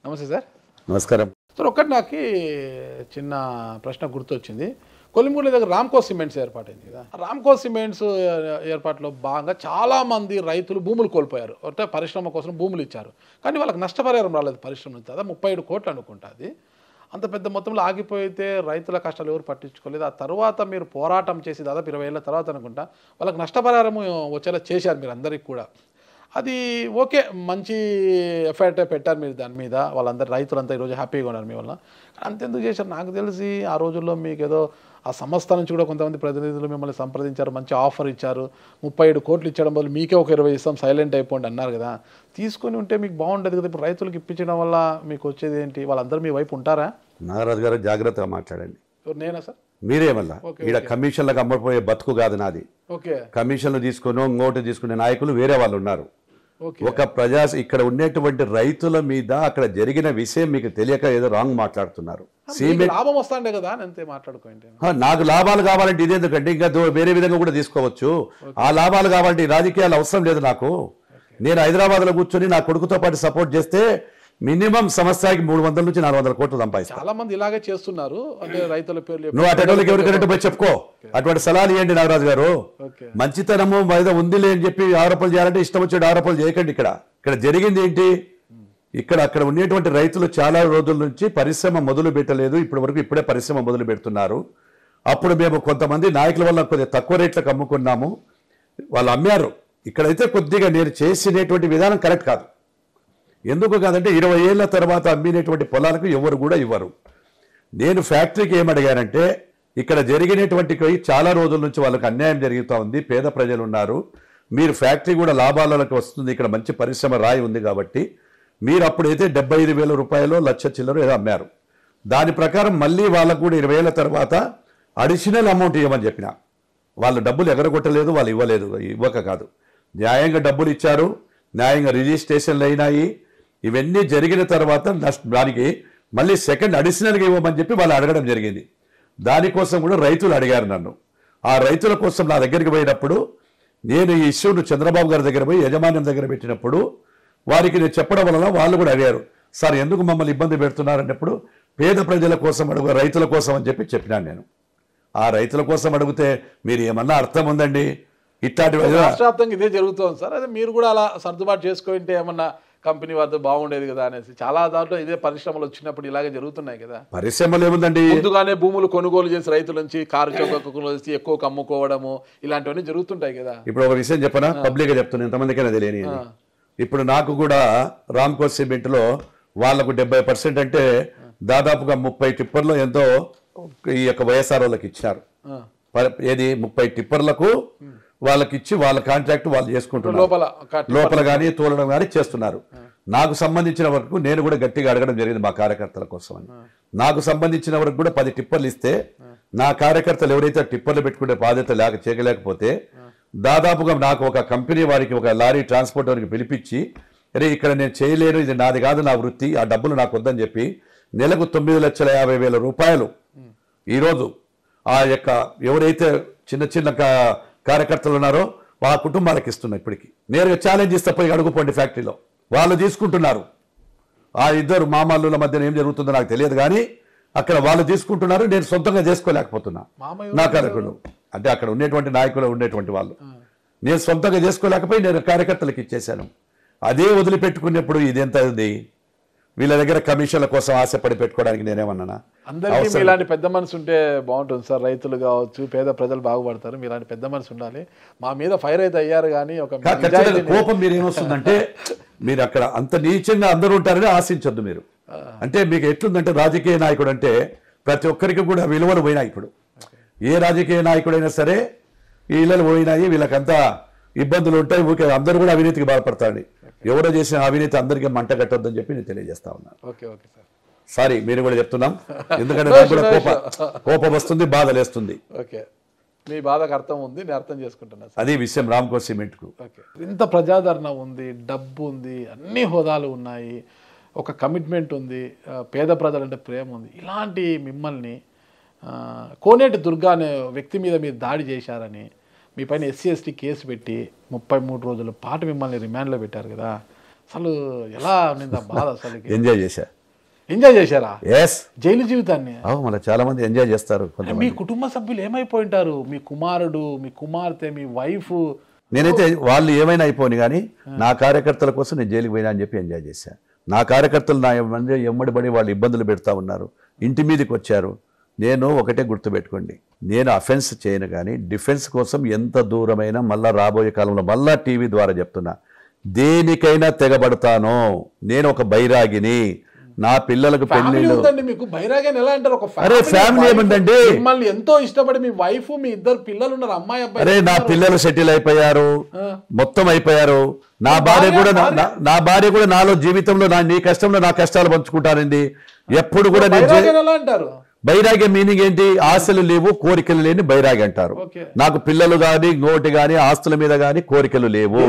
నమస్తే సార్. నమస్కారం సార్, ఒక్కటి నాకు చిన్న ప్రశ్న గుర్తొచ్చింది. కొల్లిమూల దగ్గర రామ్కో సిమెంట్స్ ఏర్పాటైంది కదా. రామ్కో సిమెంట్స్ ఏర్పాటులో భాగంగా చాలామంది రైతులు భూములు కోల్పోయారు. అంటే పరిశ్రమ కోసం భూములు ఇచ్చారు, కానీ వాళ్ళకి నష్టపరిహారం రాలేదు పరిశ్రమ నుంచి. అదే 37 కోట్లు అనుకుంటా. అది అంత పెద్ద మొత్తంలో ఆగిపోయితే రైతుల కష్టాలు ఎవరు పట్టించుకోలేదు. ఆ తర్వాత మీరు పోరాటం చేసి దాదాపు 20 ఏళ్ళ తర్వాత అనుకుంటా వాళ్ళకి నష్టపరిహారం వచ్చేలా చేశారు మీరు అందరికీ కూడా. అది ఓకే, మంచి ఎఫర్ట్ పెట్టారు మీరు దాని మీద. వాళ్ళందరూ రైతులంతా ఈరోజు హ్యాపీగా ఉన్నారు మీ వల్ల. అంతెందుకు చేశారు నాకు తెలిసి ఆ రోజుల్లో మీకు ఏదో ఆ సంస్థ నుంచి కూడా కొంతమంది ప్రతినిధులు మిమ్మల్ని సంప్రదించారు, మంచి ఆఫర్ ఇచ్చారు. 37 కోట్లు ఇచ్చడం వల్ల మీకే ఒక 20 ఇస్తాం, సైలెంట్ అయిపోండి అన్నారు కదా. తీసుకొని ఉంటే మీకు బాగుంటుంది కదా. ఇప్పుడు రైతులకు ఇప్పించడం వల్ల మీకు వచ్చేది ఏంటి? వాళ్ళందరూ మీ వైపు ఉంటారా? నాగరాజు గారు జాగ్రత్తగా మాట్లాడండి. నేనా సార్? మీరే మళ్ళా ఈడ కమిషన్లకు అమ్మడిపోయే బతుకు కాదు నాది. ఓకే, కమిషన్లు తీసుకుని ఇంకోటి తీసుకునే నాయకులు వేరే వాళ్ళు ఉన్నారు. ఓకే. ఒక ఇక్కడ ఉండేటువంటి రైతుల మీద అక్కడ జరిగిన విషయం మీకు తెలియక ఏదో రాంగ్ మాట్లాడుతున్నారు. మీకు లాభం వస్తాండే కదా అని అంతే మాట్లాడుకోండి. నాకు లాభాలు కావాలంటే ఇదేందుకంటే ఇంకా వేరే విధంగా కూడా తీసుకోవచ్చు. ఆ లాభాలు కావాలంటే ఈ రాజకీయాలు అవసరం లేదు నాకు. నేను హైదరాబాద్లో కూర్చొని నా కొడుకుతో పాటు సపోర్ట్ చేస్తే మినిమం సంవత్సరానికి 300 నుంచి 400 కోట్లు సంపాదిస్తాను. చాలా మంది ఇలాగే చేస్తున్నారు. అంటే రైతుల పేర్లు నువ్వు అటోళ్ళకి ఎవరికైనా పోయి చెప్పుకో. అటువంటి సలహాలు ఇవ్వండి నాగరాజు గారు. మంచితనము మీద ఉందిలే అని చెప్పి ఆరోపణలు చేయాలంటే ఇష్టం వచ్చే ఆరోపణలు చేయకండి. ఇక్కడ జరిగింది ఏంటి? అక్కడ ఉండేటువంటి రైతులు చాలా రోజుల నుంచి పరిశ్రమ మొదలు పెట్టలేదు. ఇప్పుడే పరిశ్రమ మొదలు పెడుతున్నారు. అప్పుడు మేము కొంతమంది నాయకుల వల్ల కొద్దిగా తక్కువ రేట్లకు అమ్ముకున్నాము, వాళ్ళు అమ్మారు. ఇక్కడైతే కొద్దిగా నేను చేసినటువంటి విధానం కరెక్ట్ కాదు. ఎందుకు కాదంటే 20 ఏళ్ల తర్వాత అమ్మినటువంటి పొలాలకు ఎవరు కూడా ఇవ్వరు. నేను ఫ్యాక్టరీకి ఏమడిగానంటే ఇక్కడ జరిగినటువంటి చాలా రోజుల నుంచి వాళ్ళకి అన్యాయం జరుగుతూ ఉంది, పేద ప్రజలు ఉన్నారు, మీరు ఫ్యాక్టరీ కూడా లాభాలకు వస్తుంది, ఇక్కడ మంచి పరిశ్రమ రాయి ఉంది కాబట్టి మీరు అప్పుడైతే 75,000 రూపాయలు లక్ష చిల్లర ఏదో అమ్మారు. దాని ప్రకారం మళ్ళీ వాళ్ళకు కూడా 20 ఏళ్ల తర్వాత అడిషనల్ అమౌంట్ ఇవ్వమని చెప్పిన. వాళ్ళు డబ్బులు ఎగరగొట్టలేదు, వాళ్ళు ఇవ్వక కాదు, న్యాయంగా డబ్బులు ఇచ్చారు, న్యాయంగా రిజిస్ట్రేషన్లు అయినాయి. ఇవన్నీ జరిగిన తర్వాత దానికి మళ్ళీ సెకండ్ అడిషనల్గా ఇవ్వమని చెప్పి వాళ్ళు అడగడం జరిగింది. దానికోసం కూడా రైతులు అడిగారు నన్ను. ఆ రైతుల కోసం నా దగ్గరికి పోయినప్పుడు నేను ఈ ఇష్యూను చంద్రబాబు గారి దగ్గర పోయి యజమాన్యం దగ్గర పెట్టినప్పుడు వారికి నేను చెప్పడం వలన వాళ్ళు కూడా అడిగారు, సార్ ఎందుకు మమ్మల్ని ఇబ్బంది పెడుతున్నారన్నప్పుడు పేద ప్రజల కోసం అడుగు, రైతుల కోసం అని చెప్పినాను నేను. ఆ రైతుల కోసం అడిగితే మీరు ఏమన్నా అర్థం ఉందండి? ఇట్లాంటి రాష్ట్రవ్యాప్తంగా ఇదే జరుగుతుంది సార్. అదే మీరు కూడా అలా సర్దుబాటు చేసుకుంటే ఏమన్నా కంపెనీ వద్ద బాగుండేది కదా అనేసి. చాలా దాంట్లో ఇదే పరిశ్రమలు వచ్చినప్పుడు ఇలాగే జరుగుతున్నాయి కదా. పరిశ్రమలు ఏముందండి, ముందుగానే భూములు కొనుగోలు చేసి రైతుల నుంచి కారు చౌకలు చేసి ఎక్కువ అమ్ముకోవడము ఇలాంటివన్నీ జరుగుతుంటాయి కదా. ఇప్పుడు ఒక విషయం చెప్పనా, పబ్లిక్ గా చెప్తున్నా, ఎంతమందికైనా తెలియని. ఇప్పుడు నాకు కూడా రామ్కో సిమెంట్ లో వాళ్లకు 70% అంటే దాదాపుగా 30 టిప్పర్లు ఎంతో ఈ యొక్క వైఎస్ఆర్ వాళ్ళకి ఇచ్చారు. ఏది 30 టిప్పర్లకు వాళ్ళకి ఇచ్చి వాళ్ళ కాంట్రాక్ట్ వాళ్ళు చేసుకుంటున్నారు. లోపల కానీ తోలడం కానీ చేస్తున్నారు. నాకు సంబంధించిన వరకు నేను కూడా గట్టిగా అడగడం జరిగింది మా కార్యకర్తల కోసం అని. నాకు సంబంధించిన వరకు కూడా 10 టిప్పర్లు ఇస్తే నా కార్యకర్తలు ఎవరైతే టిప్పర్లు పెట్టుకునే బాధ్యత చేయలేకపోతే దాదాపుగా నాకు ఒక కంపెనీ వారికి ఒక లారీ ట్రాన్స్పోర్ట్ వారికి పిలిపించి, అరే ఇక్కడ నేను చేయలేను, ఇది నాది కాదు, నా వృత్తి, ఆ డబ్బులు నాకు వద్దని చెప్పి నెలకు 9,50,000 రూపాయలు ఈరోజు ఆ యొక్క ఎవరైతే చిన్న చిన్న కార్యకర్తలు ఉన్నారో ఆ కుటుంబాలకు ఇస్తున్నా. ఇప్పటికి నేరుగా ఛాలెంజ్ ఇస్తే పోయి అడుగుపోండి ఫ్యాక్టరీలో, వాళ్ళు తీసుకుంటున్నారు. ఆ ఇద్దరు మామల్లుల మధ్యన ఏం జరుగుతుందో నాకు తెలియదు, కానీ అక్కడ వాళ్ళు తీసుకుంటున్నారు, నేను సొంతంగా చేసుకోలేకపోతున్నా. నా కార్యకర్తలు అంటే అక్కడ ఉండేటువంటి నాయకులు ఉండేటువంటి వాళ్ళు నేను సొంతంగా చేసుకోలేకపోయి నేను కార్యకర్తలకు ఇచ్చేశాను. అదే వదిలిపెట్టుకున్నప్పుడు ఇదెంత ఉంది? వీళ్ళ దగ్గర కమిషన్ల కోసం ఆశపడి పెట్టుకోవడానికి నేనేమన్నానా? అందరికీ మీలాంటి పెద్ద మనసు ఉంటే బాగుంటుంది సార్. రైతులు కావచ్చు, పేద ప్రజలు బాగుపడతారు. మీలాంటి పెద్ద మనసు ఉండాలి. మా మీద ఫైర్ అయితే అయ్యారు, కానీ ఒక కోపం మీరు ఏమొస్తుందంటే మీరు అక్కడ అంత నీచంగా అందరూ ఉంటారని ఆశించొద్దు మీరు. అంటే మీకు ఎట్లుందంటే రాజకీయ నాయకుడు అంటే ప్రతి ఒక్కరికి కూడా విలువలు పోయినాయి. ఇప్పుడు ఏ రాజకీయ నాయకుడైనా సరే వీళ్ళలు పోయినాయి, వీళ్ళకంతా ఇబ్బందులు ఉంటాయి, ఊరికే అందరూ కూడా అవినీతికి బాధపడతారని. ఎవరో చేసిన అవినీతి అందరికీ మంట కట్టొద్దని చెప్పి నేను తెలియజేస్తా ఉన్నాను. సారీ, మీరు కూడా చెప్తున్నాం, ఎందుకంటే నాకు కూడా కోపం వస్తుంది, బాధ లేస్తుంది. మీ బాధకు అర్థం ఉంది, నేను అర్థం చేసుకుంటున్నాను. అదే విషయం రామ్కో సిమెంట్ కు ఇంత ప్రజాదరణ ఉంది, డబ్బు ఉంది, అన్ని హోదాలు ఉన్నాయి, ఒక కమిట్మెంట్ ఉంది, పేద ప్రజలంటే ప్రేమ ఉంది. ఇలాంటి మిమ్మల్ని కోనేటి దుర్గా అనే వ్యక్తి మీద మీరు దాడి చేశారని మీ పైన SC/ST కేసు పెట్టి 33 రోజుల పాటు మిమ్మల్ని రిమాండ్లో పెట్టారు కదా. అసలు ఎలా ఉన్నింది ఆ బాధ అసలు? ఎంజాయ్ చేశా. ఎంజాయ్ చేశారా ఎస్, జైలు జీవితాన్ని? మన చాలా మంది ఎంజాయ్ చేస్తారు. మీ కుటుంబ సభ్యులు ఏమైపోయి ఉంటారు? మీ కుమారుడు, మీ కుమార్తె, మీ వైఫ్? నేనైతే వాళ్ళు ఏమైనా అయిపోయి కానీ నా కార్యకర్తల కోసం నేను జైలుకి పోయినా అని చెప్పి ఎంజాయ్ చేశాను. నా కార్యకర్తలు నా ఎమ్మడిబడి వాళ్ళు ఇబ్బందులు పెడతా ఉన్నారు, ఇంటి మీదకి వచ్చారు. నేను ఒకటే గుర్తుపెట్టుకోండి, నేను అఫెన్స్ చేయను కానీ డిఫెన్స్ కోసం ఎంత దూరమైనా మళ్ళా రాబోయే కాలంలో మళ్ళా టీవీ ద్వారా చెప్తున్నా, దేనికైనా తెగబడతాను. నేను ఒక బైరాగిని. నా పిల్లలకు పెళ్లిళ్ళు. మీకు బైరాగని ఎలా అంటారు? అరే ఫ్యామిలీ ఏముందండి, మిమ్మల్ని ఎంతో ఇష్టపడి మీ వైఫ్, మీ 2 పిల్లలు ఉన్నారు, అమ్మాయి అబ్బాయి. అరే నా పిల్లలు సెటిల్ అయిపోయారు, మొత్తం అయిపోయారు. నా భార్య కూడా నాలో జీవితంలో నీ కష్టంలో నా కష్టాలు పంచుకుంటానండి. ఎప్పుడు కూడా ఎలా అంటారు? బైరాగ్య మీనింగ్ ఏంటి? ఆశలు లేవు, కోరికలు లేని బైరాగి అంటారు. నాకు పిల్లలు గాని, నోటి గాని, ఆస్తుల మీద గాని కోరికలు లేవు.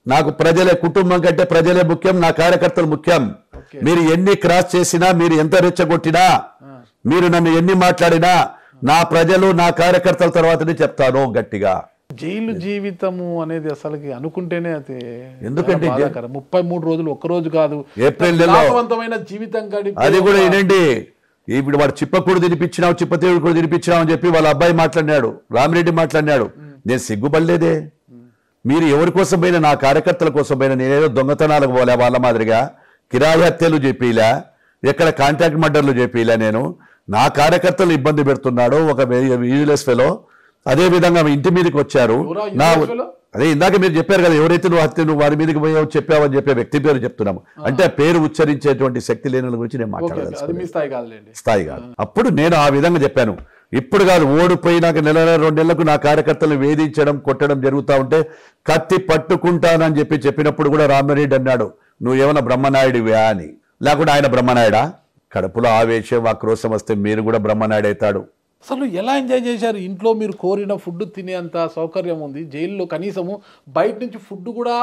నాకు ప్రజలే కుటుంబం కంటే ప్రజలే ముఖ్యం, నా కార్యకర్తలు ముఖ్యం. మీరు ఎన్ని క్రాస్ చేసినా, మీరు ఎంత రెచ్చగొట్టినా, మీరు నన్ను ఎన్ని మాట్లాడినా నా ప్రజలు, నా కార్యకర్తల తర్వాతనే చెప్తాను గట్టిగా. జైలు జీవితము అనేది అసలుకి అనుకుంటేనే అది ఎందుకంటే 33 రోజులు ఒక్క రోజు కాదు, ఏప్రిల్ నెలలో జీవితం గడిపి. అది కూడా ఏంటండి, ఇప్పుడు వాడు చిప్పకూడు తినిపించినావు, చిప్పతేవుడు కూడా తినిపించినావు అని చెప్పి వాళ్ళ అబ్బాయి మాట్లాడినాడు, రామిరెడ్డి మాట్లాడినాడు. నేను సిగ్గుపడలేదే. మీరు ఎవరి కోసం పోయినా, నా కార్యకర్తల కోసం పోయినా, నేనేదో దొంగతనాలకు పోలే, వాళ్ళ మాదిరిగా కిరాయి హత్యలు చెప్పిలా, ఎక్కడ కాంట్రాక్ట్ మర్డర్లు చెప్పిలా. నేను నా కార్యకర్తలు ఇబ్బంది పెడుతున్నాడు ఒక యూజ్లెస్ ఫెలో. అదే విధంగా ఇంటి మీదకి వచ్చారు. అదే ఇందాక మీరు చెప్పారు కదా, ఎవరైతే నువ్వు వారి మీదకి పోయావు చెప్పావని చెప్పే వ్యక్తి పేరు చెప్తున్నాము. అంటే పేరు ఉచ్చరించేటువంటి శక్తి లేని గురించి నేను మాట్లాడాలి, స్థాయి కాదు. అప్పుడు నేను ఆ విధంగా చెప్పాను. ఇప్పుడు కాదు, ఓడిపోయినాక 2 నెలలకు నా కార్యకర్తలు వేధించడం, కొట్టడం జరుగుతూ ఉంటే కత్తి పట్టుకుంటానని చెప్పినప్పుడు కూడా రామిరెడ్డి అన్నాడు, నువ్వు ఏమైనా బ్రహ్మనాయుడివా అని. లేకుంటే ఆయన బ్రహ్మనాయుడా? కడుపులో ఆవేశం, ఆక్రోశం వస్తే మీరు కూడా బ్రహ్మనాయుడు అవుతాడు. అసలు ఎలా ఎంజాయ్ చేశారు? ఇంట్లో మీరు కోరిన ఫుడ్ తినేంత సౌకర్యం ఉంది, జైల్లో కనీసము బయట నుంచి ఫుడ్ కూడా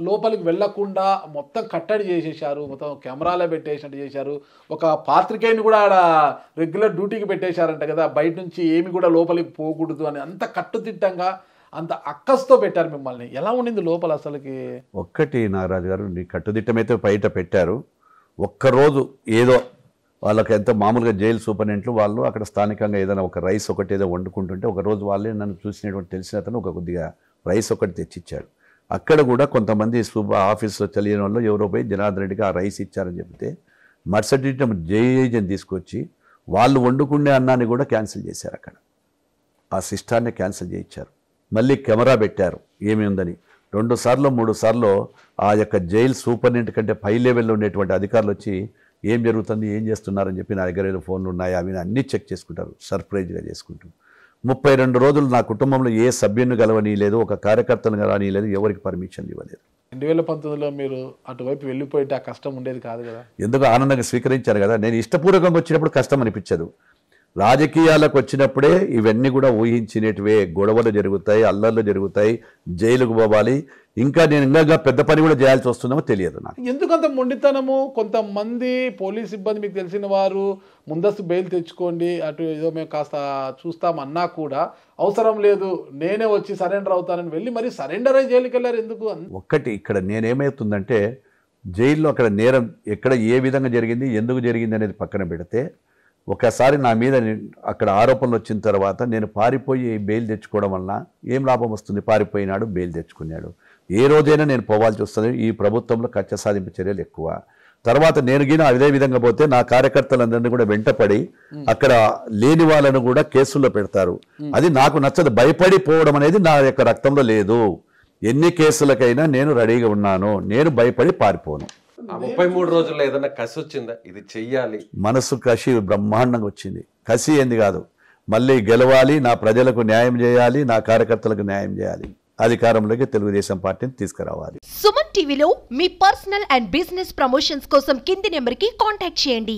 లోపలికి వెళ్లకుండా మొత్తం కట్టడి చేసేసారు, మొత్తం కెమెరాలే పెట్టేసినట్టు చేశారు. ఒక పాత్రికేయుని కూడా ఆడ రెగ్యులర్ డ్యూటీకి పెట్టేశారంట కదా, బయట నుంచి ఏమి కూడా లోపలికి పోకూడదు అని. అంత కట్టుదిట్టంగా, అంత అక్కస్తో పెట్టారు మిమ్మల్ని. ఎలా ఉండింది లోపల అసలుకి? ఒక్కటి నాగరాజు గారు, నీ కట్టుదిట్టమైతే బయట పెట్టారు. ఒక్కరోజు ఏదో వాళ్ళకి ఎంత మామూలుగా జైలు సూపరింటెండెంట్లు వాళ్ళు అక్కడ స్థానికంగా ఏదైనా ఒక రైస్ ఒకటి ఏదో వండుకుంటుంటే ఒకరోజు వాళ్ళే నన్ను చూసినటువంటి తెలిసిన అతను ఒక కొద్దిగా రైస్ ఒకటి తెచ్చిచ్చాడు. అక్కడ కూడా కొంతమంది ఆఫీస్లో తెలియని వాళ్ళు ఎవరో పోయి జనార్దన్ రెడ్డికి ఆ రైస్ ఇచ్చారని చెప్తే మరుసటి జేఏజీని తీసుకొచ్చి వాళ్ళు వండుకునే అన్నాన్ని కూడా క్యాన్సిల్ చేశారు. అక్కడ ఆ సిస్టాన్ని క్యాన్సిల్ చేయించారు. మళ్ళీ కెమెరా పెట్టారు ఏమి ఉందని. 2 సార్లు 3 సార్లు ఆ యొక్క జైలు సూపరింటెండెంట్ కంటే పై లెవెల్లో ఉండేటువంటి అధికారులు వచ్చి ఏం జరుగుతుంది, ఏం చేస్తున్నారని చెప్పి నా దగ్గర ఏదో ఫోన్లు ఉన్నాయా అవి అన్నీ చెక్ చేసుకుంటారు, సర్ప్రైజ్గా చేసుకుంటూ. 32 రోజులు నా కుటుంబంలో ఏ సభ్యుని కలవనీయలేదు, ఒక కార్యకర్తను కలవనీయలేదు, ఎవరికి పర్మిషన్ ఇవ్వలేదు. 2019లో మీరు అటువైపు వెళ్ళిపోయింటే ఆ కష్టం ఉండేది కాదు కదా? ఎందుకు ఆనందంగా స్వీకరించారు కదా. నేను ఇష్టపూర్వకంగా వచ్చినప్పుడు కష్టం అనిపించదు. రాజకీయాలకు వచ్చినప్పుడే ఇవన్నీ కూడా ఊహించినటివే. గొడవలు జరుగుతాయి, అల్లర్లు జరుగుతాయి, జైలుకు పోవాలి, ఇంకా నేను ఇంకా పెద్ద పని కూడా చేయాల్సి వస్తుందేమో తెలియదు నాకు. ఎందుకంత మొండితనము? కొంతమంది పోలీస్ సిబ్బంది మీకు తెలిసిన వారు ముందస్తు బెయిల్ తెచ్చుకోండి, అటు ఏదో మేము కాస్త చూస్తామన్నా కూడా అవసరం లేదు, నేనే వచ్చి సరెండర్ అవుతానని వెళ్ళి మరి సరెండర్ అయ్యి జైలుకి వెళ్ళారు ఎందుకు? ఒక్కటి ఇక్కడ నేనేమవుతుందంటే, జైల్లో అక్కడ నేరం ఎక్కడ ఏ విధంగా జరిగింది, ఎందుకు జరిగింది అనేది పక్కన పెడితే, ఒకసారి నా మీద అక్కడ ఆరోపణలు వచ్చిన తర్వాత నేను పారిపోయి బెయిల్ తెచ్చుకోవడం వలన ఏం లాభం వస్తుంది? పారిపోయినాడు, బెయిల్ తెచ్చుకున్నాడు. ఏ రోజైనా నేను పోవాల్సి వస్తుంది. ఈ ప్రభుత్వంలో కక్ష సాధింపు చర్యలు ఎక్కువ. తర్వాత నేను గిన అదే విధంగా పోతే నా కార్యకర్తలందరినీ కూడా వెంటపడి అక్కడ లేని వాళ్ళను కూడా కేసుల్లో పెడతారు. అది నాకు నచ్చదు. భయపడి పోవడం అనేది నా యొక్క రక్తంలో లేదు. ఎన్ని కేసులకైనా నేను రెడీగా ఉన్నాను. నేను భయపడి పారిపోను. 33 రోజుల్లో ఏదైనా కసి వచ్చిందా? ఇది చెయ్యాలి, మనసు కసి బ్రహ్మాండంగా వచ్చింది. కసి ఏంది కాదు, మళ్ళీ గెలవాలి, నా ప్రజలకు న్యాయం చేయాలి, నా కార్యకర్తలకు న్యాయం చేయాలి, అధికారంలోకి తెలుగుదేశం పార్టీని తీసుకురావాలి. సుమన్ టీవీలో మీ పర్సనల్ అండ్ బిజినెస్ ప్రమోషన్స్ కోసం కింది నెంబర్కి కాంటాక్ట్ చేయండి.